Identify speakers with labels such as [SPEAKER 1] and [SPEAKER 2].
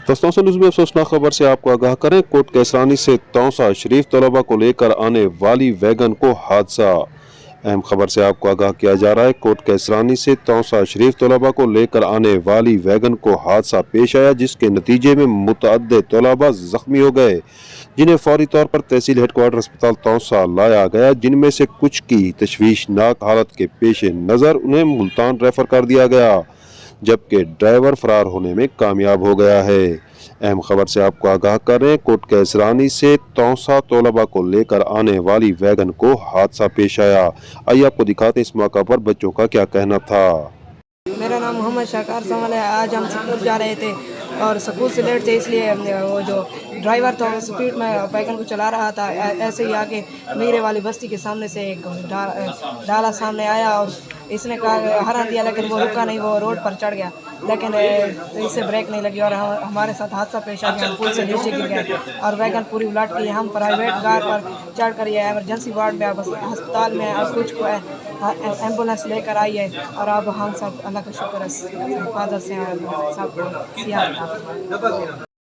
[SPEAKER 1] दोस्तों से न्यूज़ में अफसोसनाक खबर से आपको आगाह करें। कोट कैसरानी से तौसा शरीफ तलबा को लेकर आने वाली वैगन को हादसा। अहम खबर से आपको आगाह किया जा रहा है। कोट कैसरानी से तौसा शरीफ तलबा को लेकर आने वाली वैगन को हादसा पेश आया, जिसके नतीजे में मुतअद्दिद तलबा जख्मी हो गए, जिन्हें फौरी तौर पर तहसील हेडक्वार्टर अस्पताल तौसा लाया गया, जिनमें से कुछ की तशवीशनाक हालत के पेश नज़र उन्हें मुल्तान रेफर कर दिया गया, जबकि ड्राइवर फरार होने में कामयाब हो गया है। अहम खबर से आपको आगाह करें। कोट कैसरानी से तौसा तलबा को लेकर आने वाली वैगन को हादसा पेश आया। आइए आपको दिखाते इस मौका पर बच्चों का क्या कहना था।
[SPEAKER 2] मेरा नाम मोहम्मद शाकार संवल है। आज हम स्कूल जा रहे थे और स्कूल से लेट थे, इसलिए वो जो ड्राइवर था वो स्पीड में वैगन को चला रहा था। ऐसे ही आके मीरे वाली बस्ती के सामने से एक डाला सामने आया और इसने कहा हरा दिया, लेकिन वो रुका नहीं, वो रोड पर चढ़ गया, लेकिन इससे ब्रेक नहीं लगी और हमारे साथ हादसा पेश आ गया। हम पुल से नीचे गिर गए और वैगन पूरी उलट गई। हम प्राइवेट कार पर चढ़ कर ये एमरजेंसी वार्ड में अब अस्पताल में और कुछ को एम्बुलेंस लेकर आई है और अब हम सब अल्लाह का शुक्र है हिफाजत से सब